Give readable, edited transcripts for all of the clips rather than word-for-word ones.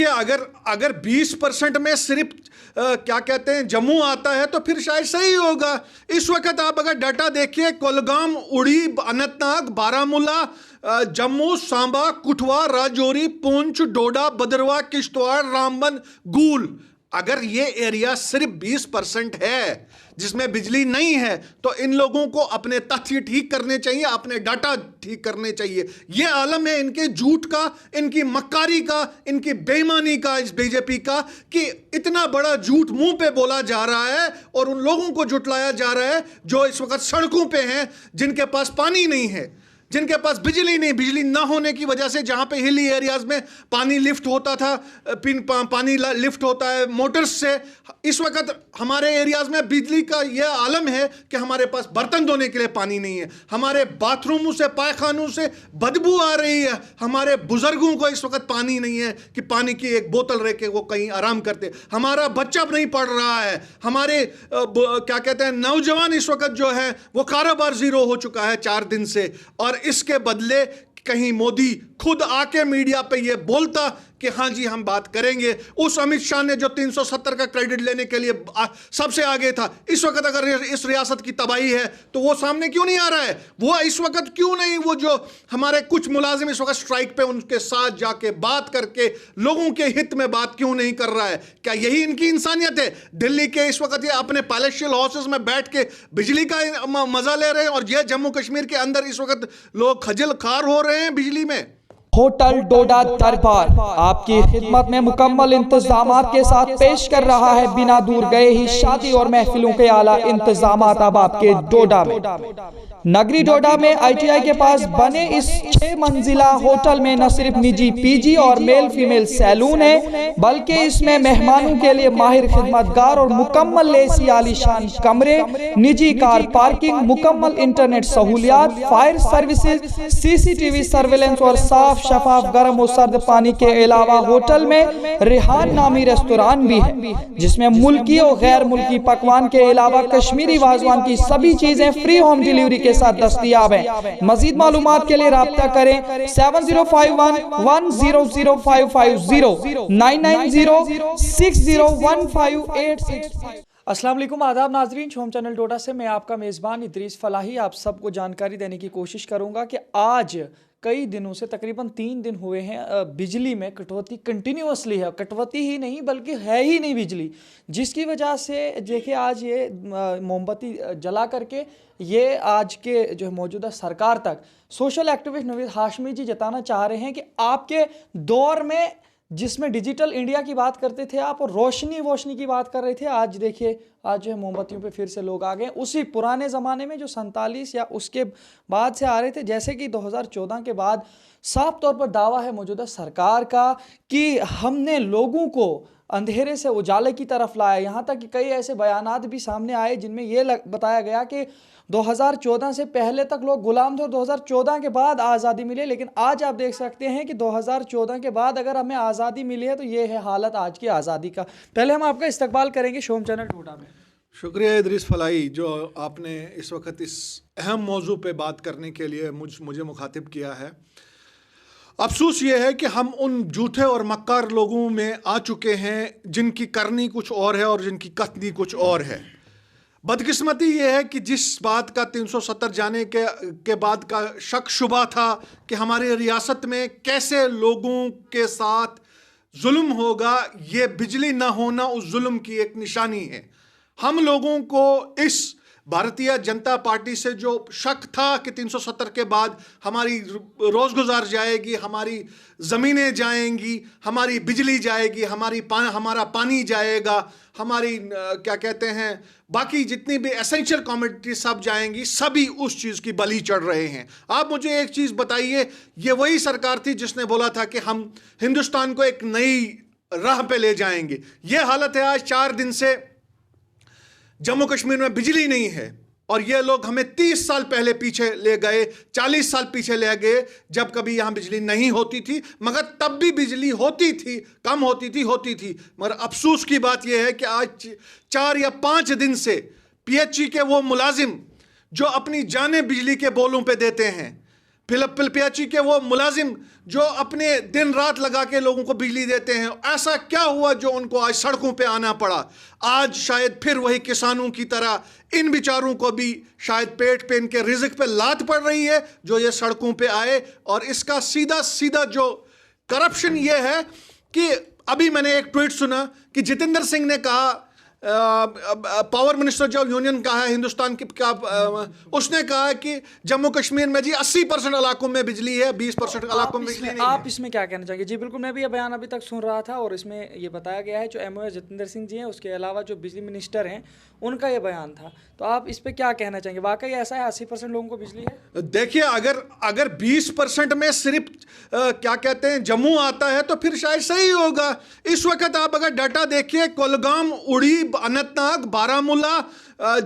अगर अगर 20% में सिर्फ क्या कहते हैं जम्मू आता है तो फिर शायद सही होगा। इस वक्त आप अगर डाटा देखिए, कुलगाम, उड़ी, अनंतनाग, बारामूला, जम्मू, सांबा, कुठवा, राजौरी, पुंछ, डोडा, भद्रवाह, किश्तवाड़, रामबन, गूल, अगर ये एरिया सिर्फ 20% है जिसमें बिजली नहीं है तो इन लोगों को अपने तथ्य ठीक करने चाहिए, अपने डाटा ठीक करने चाहिए। ये आलम है इनके झूठ का, इनकी मक्कारी का, इनकी बेईमानी का, इस बीजेपी का, कि इतना बड़ा झूठ मुंह पे बोला जा रहा है और उन लोगों को जुटलाया जा रहा है जो इस वक्त सड़कों पे हैं, जिनके पास पानी नहीं है, जिनके पास बिजली नहीं। बिजली ना होने की वजह से जहां पे हिली एरियाज में पानी लिफ्ट होता था, पानी लिफ्ट होता है मोटर्स से, इस वक्त हमारे एरियाज में बिजली का यह आलम है कि हमारे पास बर्तन धोने के लिए पानी नहीं है, हमारे बाथरूमों से, पायखानों से बदबू आ रही है, हमारे बुजुर्गों को इस वक्त पानी नहीं है कि पानी की एक बोतल रख के वो कहीं आराम करते, हमारा बच्चा नहीं पढ़ रहा है, हमारे क्या कहते हैं नौजवान इस वक्त जो है वो कारोबार जीरो हो चुका है 4 दिन से। और इसके बदले कहीं मोदी खुद आके मीडिया पे ये बोलता कि हाँ जी हम बात करेंगे। उस अमित शाह ने जो 370 का क्रेडिट लेने के लिए सबसे आगे था, इस वक्त अगर इस रियासत की तबाही है तो वो सामने क्यों नहीं आ रहा है? वो इस वक्त क्यों नहीं, वो जो हमारे कुछ मुलाजिम इस वक्त स्ट्राइक पे, उनके साथ जाके बात करके लोगों के हित में बात क्यों नहीं कर रहा है? क्या यही इनकी इंसानियत है? दिल्ली के इस वक्त ये अपने पैलेशियल हाउसेस में बैठ के बिजली का मजा ले रहे हैं और ये जम्मू कश्मीर के अंदर इस वक्त लोग खजल खार हो रहे हैं बिजली में। होटल डोडा दरबार आपकी खिदमत में मुकम्मल इंतजामात के साथ पेश कर रहा है बिना दूर गए ही शादी और महफिलों के आला इंतजामात अब आपके डोडा में। नगरी डोडा में ITI के पास बने इस 6 मंजिला होटल में न सिर्फ निजी PG और मेल फीमेल सैलून है, बल्कि इसमें मेहमानों के लिए माहिर खिदमतगार और मुकम्मल एसी आलीशान कमरे, निजी कार पार्किंग, मुकम्मल इंटरनेट सहूलियात, फायर सर्विसेज, CCTV सर्वेलेंस और साफ शफाफ गर्म और सर्द पानी के अलावा होटल में रेहान नामी रेस्तोरां भी है, जिसमें मुल्की और गैर मुल्की पकवान के अलावा कश्मीरी वाजवान की सभी चीजें फ्री होम डिलीवरी के साथ दस्तयाब है। मजीद मालूमात के लिए राब्ता करें 7051100550 9906015865। अस्सलाम वालेकुम, आदाब नाजरीन, होम चैनल डोडा से मैं आपका मेज़बान इदरीस फलाही आप सबको जानकारी देने की कोशिश करूंगा कि आज कई दिनों से तकरीबन 3 दिन हुए हैं बिजली में कटौती कंटिन्यूसली है, कटौती ही नहीं बल्कि है ही नहीं बिजली, जिसकी वजह से देखिए आज ये मोमबत्ती जला करके ये आज के जो मौजूदा सरकार तक सोशल एक्टिविस्ट नवीद हाशमी जी जताना चाह रहे हैं कि आपके दौर में जिसमें डिजिटल इंडिया की बात करते थे आप और रोशनी की बात कर रहे थे, आज देखिए आज जो है मोमबत्तियों पे फिर से लोग आ गए उसी पुराने ज़माने में जो 47 या उसके बाद से आ रहे थे। जैसे कि 2014 के बाद साफ तौर पर दावा है मौजूदा सरकार का कि हमने लोगों को अंधेरे से उजाले की तरफ लाया। यहाँ तक कि कई ऐसे बयानात भी सामने आए जिनमें ये बताया गया कि 2014 से पहले तक लोग गुलाम थे और 2014 के बाद आज़ादी मिली। लेकिन आज आप देख सकते हैं कि 2014 के बाद अगर हमें आज़ादी मिली है तो ये है हालत आज की आज़ादी का। पहले हम आपका इस्तकबाल करेंगे शोम चैनल डोडा में। शुक्रिया इदरीस फलाई जो आपने इस वक्त इस अहम मौजू पे बात करने के लिए मुझे मुखातिब किया है। अफसोस ये है कि हम उन झूठे और मक्कार लोगों में आ चुके हैं जिनकी करनी कुछ और है और जिनकी कथनी कुछ और है। बदकिस्मती ये है कि जिस बात का 370 जाने के बाद का शक शुबा था कि हमारी रियासत में कैसे लोगों के साथ जुल्म होगा, ये बिजली ना होना उस जुल्म की एक निशानी है। हम लोगों को इस भारतीय जनता पार्टी से जो शक था कि 370 के बाद हमारी रोज़गुजार जाएगी, हमारी ज़मीनें जाएंगी, हमारी बिजली जाएगी, हमारा पानी जाएगा, हमारी क्या कहते हैं बाकी जितनी भी एसेंशियल कमोडिटी सब जाएंगी, सभी उस चीज़ की बलि चढ़ रहे हैं। आप मुझे एक चीज़ बताइए, ये वही सरकार थी जिसने बोला था कि हम हिंदुस्तान को एक नई राह पे ले जाएंगे। ये हालत है आज 4 दिन से जम्मू कश्मीर में बिजली नहीं है और ये लोग हमें 30 साल पहले पीछे ले गए, 40 साल पीछे ले गए जब कभी यहाँ बिजली नहीं होती थी, मगर तब भी बिजली होती थी, कम होती थी। मगर अफसोस की बात यह है कि आज 4 या 5 दिन से PHE के वो मुलाजिम जो अपनी जानें बिजली के बोलों पे देते हैं, पिलपियाची के वो मुलाजिम जो अपने दिन रात लगा के लोगों को बिजली देते हैं, ऐसा क्या हुआ जो उनको आज सड़कों पे आना पड़ा? आज शायद फिर वही किसानों की तरह इन बेचारों को भी शायद पेट पे, इनके रिज़्क पे लात पड़ रही है जो ये सड़कों पे आए। और इसका सीधा सीधा जो करप्शन ये है कि अभी मैंने एक ट्वीट सुना कि जितेंद्र सिंह ने कहा, पावर मिनिस्टर जो यूनियन का है हिंदुस्तान का, उसने कहा कि जम्मू कश्मीर में जी 80% इलाकों में बिजली है, 20% इलाकों में बिजली नहीं आप है। इसमें क्या कहना चाहेंगे? जी बिल्कुल, मैं भी ये बयान अभी तक सुन रहा था और इसमें ये बताया गया है जो एमओए जितेंद्र सिंह जी हैं, उसके अलावा जो बिजली मिनिस्टर हैं उनका ये बयान था। तो आप इस पे क्या कहना चाहेंगे? वाकई ऐसा है 80% लोगों को बिजली है? देखिए, अगर 20% में सिर्फ क्या कहते हैं जम्मू आता है तो फिर शायद सही होगा। इस वक्त आप अगर डाटा देखिए, कुलगाम, उड़ी, अनंतनाग, बारामूला,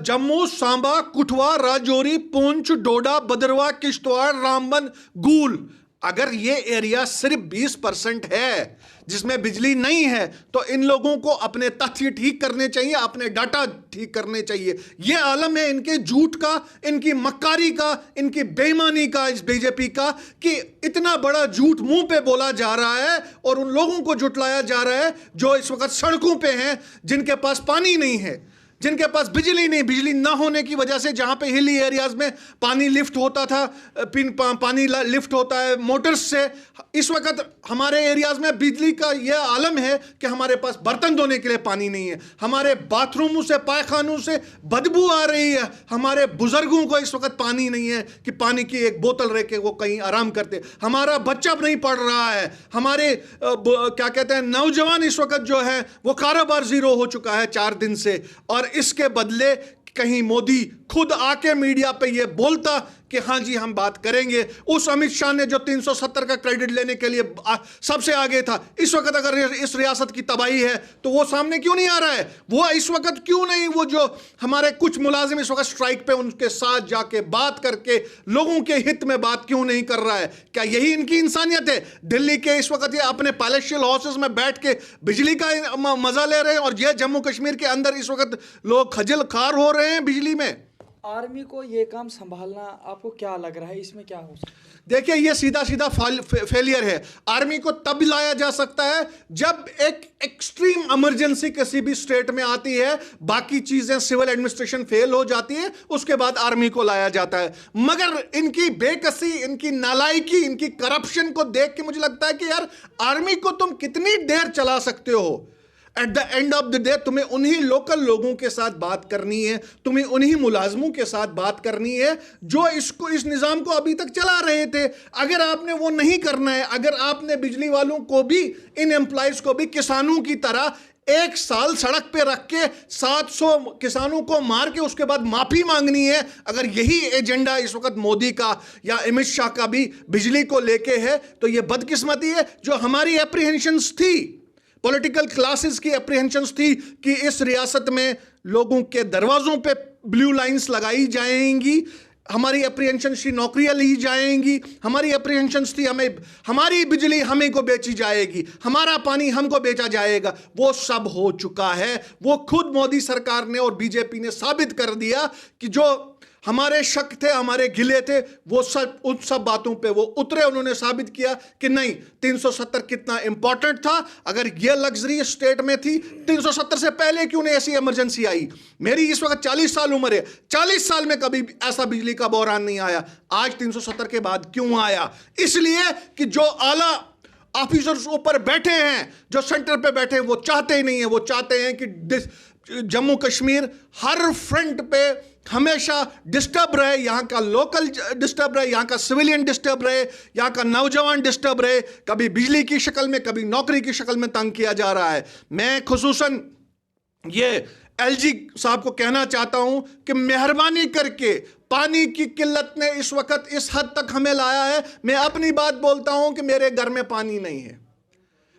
जम्मू, सांबा, कुठवा, राजौरी, पुंछ, डोडा, भद्रवाह, किश्तवाड़, रामबन, गूल, अगर ये एरिया सिर्फ 20% है जिसमें बिजली नहीं है तो इन लोगों को अपने तथ्य ठीक करने चाहिए, अपने डाटा ठीक करने चाहिए। ये आलम है इनके झूठ का, इनकी मक्कारी का, इनकी बेईमानी का, इस बीजेपी का, कि इतना बड़ा झूठ मुंह पे बोला जा रहा है और उन लोगों को जुटलाया जा रहा है जो इस वक्त सड़कों पे हैं, जिनके पास पानी नहीं है, जिनके पास बिजली नहीं। बिजली ना होने की वजह से जहां पे हिली एरियाज में पानी लिफ्ट होता था, पानी लिफ्ट होता है मोटर्स से, इस वक्त हमारे एरियाज में बिजली का यह आलम है कि हमारे पास बर्तन धोने के लिए पानी नहीं है, हमारे बाथरूमों से, पायखानों से बदबू आ रही है, हमारे बुजुर्गों को इस वक्त पानी नहीं है कि पानी की एक बोतल रख के वो कहीं आराम करते, हमारा बच्चा नहीं पढ़ रहा है, हमारे क्या कहते हैं नौजवान इस वक्त जो है वो कारोबार जीरो हो चुका है 4 दिन से। और इसके बदले कहीं मोदी खुद आके मीडिया पे ये बोलता कि हाँ जी हम बात करेंगे। उस अमित शाह ने जो 370 का क्रेडिट लेने के लिए सबसे आगे था, इस वक्त अगर इस रियासत की तबाही है तो वो सामने क्यों नहीं आ रहा है? वो इस वक्त क्यों नहीं, वो जो हमारे कुछ मुलाजिम इस वक्त स्ट्राइक पे, उनके साथ जाके बात करके लोगों के हित में बात क्यों नहीं कर रहा है? क्या यही इनकी इंसानियत है? दिल्ली के इस वक्त ये अपने पैलेशियल हाउसेस में बैठ के बिजली का मजा ले रहे हैं और ये जम्मू कश्मीर के अंदर इस वक्त लोग खजल खार हो रहे हैं बिजली में। आर्मी को ये काम संभालना आपको क्या लग रहा है, इसमें क्या हो सकता है? देखिए, ये सीधा सीधा फेलियर है। आर्मी को तब लाया जा सकता है जब एक एक्सट्रीम इमरजेंसी किसी भी स्टेट में आती है, बाकी चीजें सिविल एडमिनिस्ट्रेशन फेल हो जाती है, उसके बाद आर्मी को लाया जाता है। मगर इनकी बेकसी, इनकी नालायकी, इनकी करप्शन को देख के मुझे लगता है कि यार आर्मी को तुम कितनी देर चला सकते हो? At the end of the day तुम्हें उन्हीं लोकल लोगों के साथ बात करनी है, तुम्हें उन्हीं मुलाजमों के साथ बात करनी है जो इस निज़ाम को अभी तक चला रहे थे। अगर आपने वो नहीं करना है, अगर आपने बिजली वालों को भी, इन एम्प्लॉयज़ को भी किसानों की तरह 1 साल सड़क पे रख के 700 किसानों को मार के उसके बाद माफी मांगनी है, अगर यही एजेंडा इस वक्त मोदी का या अमित शाह का भी बिजली को लेके है, तो ये बदकिस्मती है। जो हमारी एप्रीहेंशंस थी, पॉलिटिकल क्लासेस की एप्रीहेंशंस थी कि इस रियासत में लोगों के दरवाजों पे ब्लू लाइंस लगाई जाएंगी, हमारी एप्रीहेंशंस थी नौकरियां ली जाएंगी, हमारी एप्रीहेंशंस थी हमें, हमारी बिजली हमें को बेची जाएगी, हमारा पानी हमको बेचा जाएगा, वो सब हो चुका है। वो खुद मोदी सरकार ने और बीजेपी ने साबित कर दिया कि जो हमारे शक थे, हमारे गिले थे, वो सब, उन सब बातों पे वो उतरे। उन्होंने साबित किया कि नहीं, 370 कितना इंपॉर्टेंट था। अगर ये लग्जरी स्टेट में थी, 370 से पहले क्यों नहीं ऐसी इमरजेंसी आई? मेरी इस वक्त 40 साल उम्र है, 40 साल में कभी ऐसा बिजली का बहरान नहीं आया, आज 370 के बाद क्यों आया? इसलिए कि जो आला ऑफिसर्स ऊपर बैठे हैं, जो सेंटर पे बैठे हैं, वो चाहते ही नहीं है। वो चाहते हैं कि जम्मू कश्मीर हर फ्रंट पे हमेशा डिस्टर्ब रहे, यहाँ का लोकल डिस्टर्ब रहे, यहाँ का सिविलियन डिस्टर्ब रहे, यहाँ का नौजवान डिस्टर्ब रहे, कभी बिजली की शक्ल में, कभी नौकरी की शक्ल में तंग किया जा रहा है। मैं खुसूसन ये एलजी साहब को कहना चाहता हूं कि मेहरबानी करके, पानी की किल्लत ने इस वक्त इस हद तक हमें लाया है। मैं अपनी बात बोलता हूं कि मेरे घर में पानी नहीं है,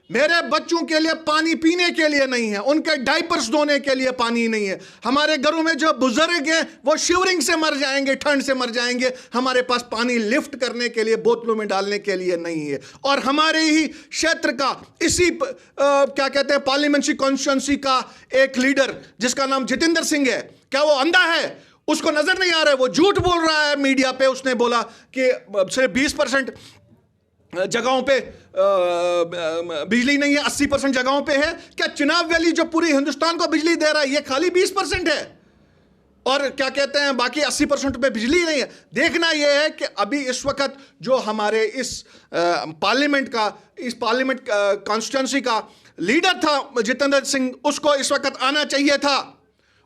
मेरे बच्चों के लिए पानी पीने के लिए नहीं है, उनके डायपर्स धोने के लिए पानी नहीं है, हमारे घरों में जो बुजुर्ग हैं वो शिवरिंग से मर जाएंगे, ठंड से मर जाएंगे, हमारे पास पानी लिफ्ट करने के लिए, बोतलों में डालने के लिए नहीं है। और हमारे ही क्षेत्र का इसी क्या कहते हैं पार्लियामेंट्री कॉन्स्टिट्यूंसी का एक लीडर जिसका नाम जितेंद्र सिंह है, क्या वो अंधा है? उसको नजर नहीं आ रहा है, वो झूठ बोल रहा है मीडिया पे। उसने बोला कि सिर्फ 20% जगहों पे बिजली नहीं है, 80% जगहों पे है। क्या चिनाब वैली जो पूरी हिंदुस्तान को बिजली दे रहा है, ये खाली 20% है, और क्या कहते हैं बाकी 80% पे बिजली नहीं है। देखना यह है कि अभी इस वक्त जो हमारे इस पार्लियामेंट कॉन्स्टिट्यूंसी का लीडर था जितेंद्र सिंह, उसको इस वक्त आना चाहिए था,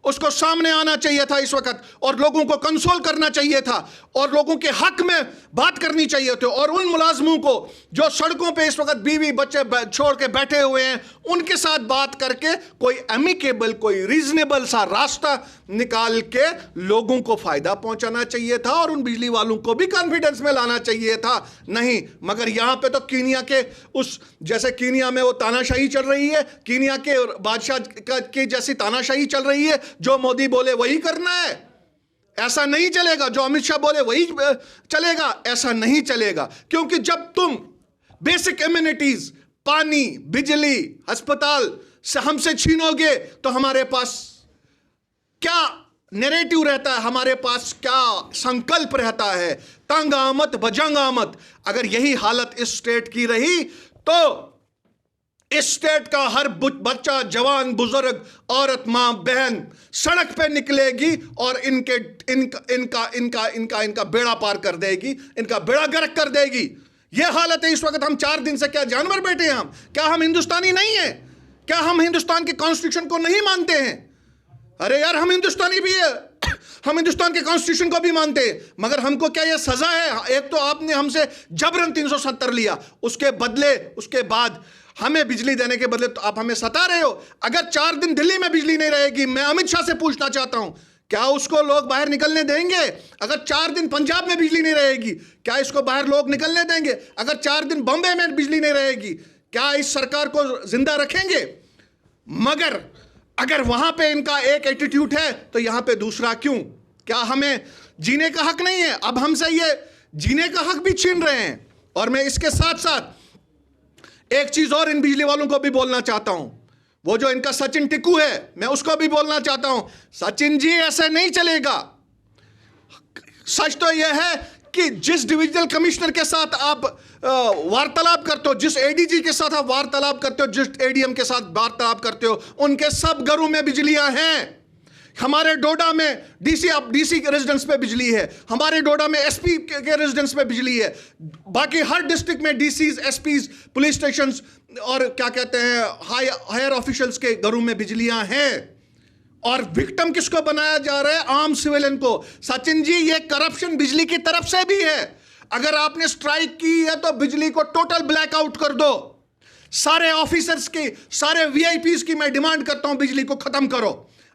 उसको सामने आना चाहिए था इस वक्त, और लोगों को कंसोल करना चाहिए था, और लोगों के हक में बात करनी चाहिए थी। और उन मुलाजमों को जो सड़कों पे इस वक्त बीवी बच्चे छोड़ के बैठे हुए हैं, उनके साथ बात करके कोई एमिकेबल, कोई रीजनेबल सा रास्ता निकाल के लोगों को फायदा पहुंचाना चाहिए था, और उन बिजली वालों को भी कॉन्फिडेंस में लाना चाहिए था। नहीं, मगर यहां पे तो कीनिया के जैसे कीनिया में वो तानाशाही चल रही है, कीनिया के बादशाह की जैसी तानाशाही चल रही है। जो मोदी बोले वही करना है, ऐसा नहीं चलेगा। जो अमित शाह बोले वही चलेगा, ऐसा नहीं चलेगा। क्योंकि जब तुम बेसिक एमिनिटीज, पानी, बिजली, अस्पताल से हमसे छीनोगे तो हमारे पास क्या नैरेटिव रहता है, हमारे पास क्या संकल्प रहता है? तंग आमद बजंग आमद। अगर यही हालत इस स्टेट की रही तो इस स्टेट का हर बच्चा, जवान, बुजुर्ग, औरत, मां, बहन सड़क पे निकलेगी और इनका बेड़ा पार कर देगी, इनका बेड़ा गर्क कर देगी। यह हालत है इस वक्त। हम 4 दिन से क्या जानवर बैठे हैं? हम क्या हम हिंदुस्तानी नहीं है? क्या हम हिंदुस्तान के कॉन्स्टिट्यूशन को नहीं मानते हैं? अरे यार, हम हिंदुस्तानी भी है, हम हिंदुस्तान के कॉन्स्टिट्यूशन को भी मानते हैं, मगर हमको क्या यह सजा है? एक तो आपने हमसे जबरन 370 लिया, उसके बाद हमें बिजली देने के बदले तो आप हमें सता रहे हो। अगर 4 दिन दिल्ली में बिजली नहीं रहेगी, मैं अमित शाह से पूछना चाहता हूं, क्या उसको लोग बाहर निकलने देंगे? अगर 4 दिन पंजाब में बिजली नहीं रहेगी, क्या इसको बाहर लोग निकलने देंगे? अगर 4 दिन बॉम्बे में बिजली नहीं रहेगी, क्या इस सरकार को जिंदा रखेंगे? मगर अगर वहां पे इनका एक एटीट्यूड है तो यहां पे दूसरा क्यों? क्या हमें जीने का हक नहीं है? अब हमसे ये जीने का हक भी छीन रहे हैं। और मैं इसके साथ साथ एक चीज और इन बिजली वालों को भी बोलना चाहता हूं। वो जो इनका सचिन टिक्कू है, मैं उसको भी बोलना चाहता हूं, सचिन जी ऐसे नहीं चलेगा। सच तो यह है कि जिस डिविजनल कमिश्नर के साथ आप वार्तालाप करते हो, जिस एडीजी के साथ आप वार्तालाप करते हो, जिस एडीएम के साथ वार्तालाप करते हो, उनके सब घरों में बिजलियां हैं। हमारे डोडा में डीसी के रेजिडेंस पे बिजली है, हमारे डोडा में एसपी के रेजिडेंस पे बिजली है, बाकी हर डिस्ट्रिक्ट में डीसीज, एसपीज, पुलिस स्टेशंस और क्या कहते हैं हायर ऑफिशियल्स के घरों में बिजलियां हैं। और विक्टिम किसको बनाया जा रहा है? आम सिविलियन को। सचिन जी, ये करप्शन बिजली की तरफ से भी है। अगर आपने स्ट्राइक की है तो बिजली को टोटल ब्लैकआउट कर दो। सारे ऑफिसर्स की, सारे वीआईपीज की मैं डिमांड करता हूं, बिजली को खत्म करो।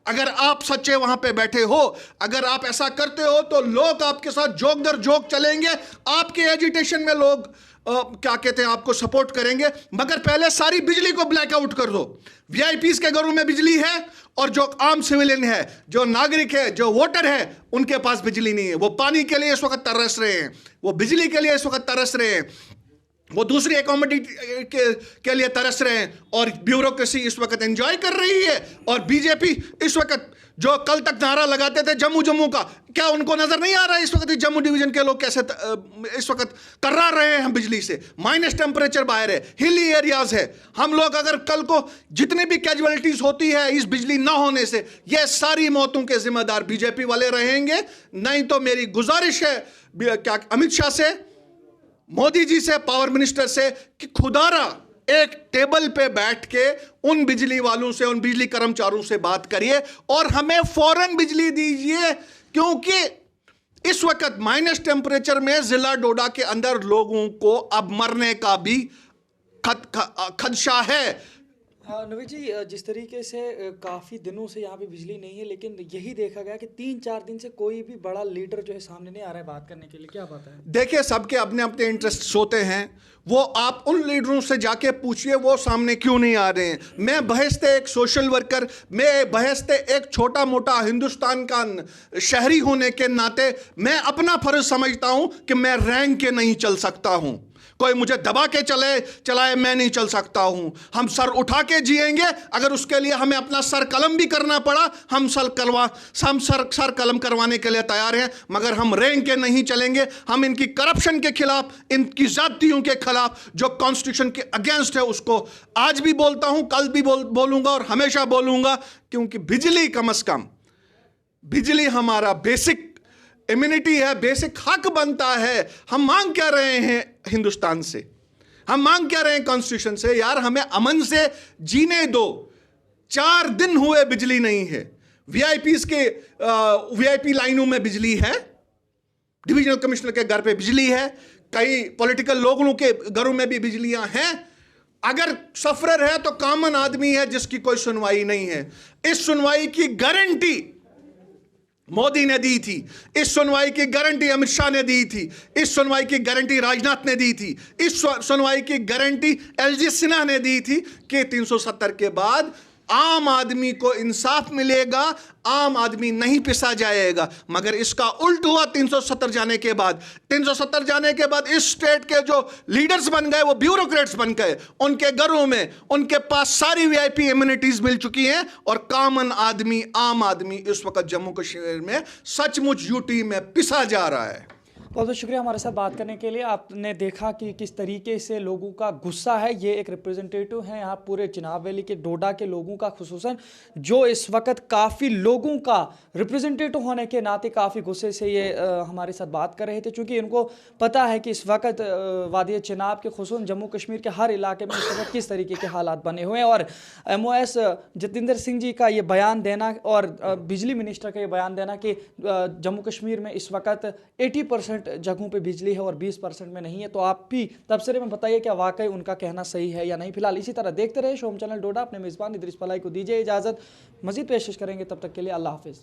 अगर आप सच्चे वहां पे बैठे हो, अगर आप ऐसा करते हो तो लोग आपके साथ जोक दर जोक चलेंगे, आपके एजिटेशन में लोग क्या कहते हैं आपको सपोर्ट करेंगे। मगर पहले सारी बिजली को ब्लैकआउट कर दो। वीआईपीज के घरों में बिजली है और जो आम सिविलियन है, जो नागरिक है, जो वोटर है, उनके पास बिजली नहीं है। वो पानी के लिए इस वक्त तरस रहे हैं, वो बिजली के लिए इस वक्त तरस रहे हैं, वो दूसरी एकोमोडिटी के लिए तरस रहे हैं, और ब्यूरोक्रेसी इस वक्त एंजॉय कर रही है। और बीजेपी इस वक्त जो कल तक नारा लगाते थे जम्मू का, क्या उनको नजर नहीं आ रहा है इस वक्त जम्मू डिवीजन के लोग कैसे इस वक्त कर्रा रहे हैं बिजली से? माइनस टेम्परेचर बाहर है, हिली एरियाज है। हम लोग अगर कल को जितनी भी कैजुअलिटीज होती है इस बिजली ना होने से, ये सारी मौतों के जिम्मेदार बीजेपी वाले रहेंगे। नहीं तो मेरी गुजारिश है क्या अमित शाह से, मोदी जी से, पावर मिनिस्टर से, कि खुदारा एक टेबल पे बैठ के उन बिजली वालों से, उन बिजली कर्मचारियों से बात करिए और हमें फौरन बिजली दीजिए। क्योंकि इस वक्त माइनस टेम्परेचर में जिला डोडा के अंदर लोगों को अब मरने का भी खदशा है। नवीद जी, जिस तरीके से काफ़ी दिनों से यहाँ पे बिजली नहीं है, लेकिन यही देखा गया कि 3-4 दिन से कोई भी बड़ा लीडर जो है सामने नहीं आ रहा है बात करने के लिए, क्या बात है? देखिए, सबके अपने अपने इंटरेस्ट होते हैं। वो आप उन लीडरों से जाके पूछिए वो सामने क्यों नहीं आ रहे हैं। मैं बहसते एक सोशल वर्कर, मैं बहसते एक छोटा मोटा हिंदुस्तान का शहरी होने के नाते मैं अपना फर्ज समझता हूं कि मैं रैंक के नहीं चल सकता हूं। कोई मुझे दबा के चलाए मैं नहीं चल सकता हूं। हम सर उठा के जिएंगे, अगर उसके लिए हमें अपना सर कलम भी करना पड़ा हम सर कलम करवाने के लिए तैयार हैं, मगर हम रेंग के नहीं चलेंगे। हम इनकी करप्शन के खिलाफ, इनकी जातियों के खिलाफ जो कॉन्स्टिट्यूशन के अगेंस्ट है उसको आज भी बोलता हूं, कल भी बोलूंगा और हमेशा बोलूंगा, क्योंकि बिजली कम से कम, बिजली हमारा बेसिक इम्यूनिटी है, बेसिक हक बनता है। हम मांग क्या रहे हैं हिंदुस्तान से, हम मांग क्या रहे हैं कॉन्स्टिट्यूशन से? यार हमें अमन से जीने दो। 4 दिन हुए बिजली नहीं है। वीआईपीज के वीआईपी लाइनों में बिजली है, डिविजनल कमिश्नर के घर पे बिजली है, कई पॉलिटिकल लोगों के घरों में भी बिजलियां हैं। अगर सफरर है तो कॉमन आदमी है जिसकी कोई सुनवाई नहीं है। इस सुनवाई की गारंटी मोदी ने दी थी, इस सुनवाई की गारंटी अमित शाह ने दी थी, इस सुनवाई की गारंटी राजनाथ ने दी थी, इस सुनवाई की गारंटी एलजी सिन्हा ने दी थी कि 370 के बाद आम आदमी को इंसाफ मिलेगा, आम आदमी नहीं पिसा जाएगा। मगर इसका उल्ट हुआ 370 जाने के बाद। 370 जाने के बाद इस स्टेट के जो लीडर्स बन गए वो ब्यूरोक्रेट्स बन गए। उनके घरों में उनके पास सारी वीआईपी इम्यूनिटीज मिल चुकी हैं और कॉमन आदमी, आम आदमी इस वक्त जम्मू कश्मीर में सचमुच यूटी में पिसा जा रहा है। बहुत बहुत शुक्रिया हमारे साथ बात करने के लिए। आपने देखा कि किस तरीके से लोगों का गुस्सा है। ये एक रिप्रेजेंटेटिव हैं यहाँ पूरे चिनाब वैली के, डोडा के लोगों का, खुसूसन जो इस वक्त काफ़ी लोगों का रिप्रेजेंटेटिव होने के नाते काफ़ी गुस्से से ये हमारे साथ बात कर रहे थे, क्योंकि इनको पता है कि इस वक्त वादी चिनाब के, खुसूसन जम्मू कश्मीर के हर इलाके में इस वक्त किस तरीके के हालात बने हुए हैं। और MOS जतिंदर सिंह जी का ये बयान देना और बिजली मिनिस्टर का ये बयान देना कि जम्मू कश्मीर में इस वक्त 80% जगहों पे बिजली है और 20% में नहीं है, तो आप भी तबसरे में बताइए क्या वाकई उनका कहना सही है या नहीं। फिलहाल इसी तरह देखते रहे शोम चैनल डोडा। अपने मेज़बान इदरीस फलाही को दीजिए इजाज़त, मजीद पेशकश करेंगे, तब तक के लिए अल्लाह हाफिज़।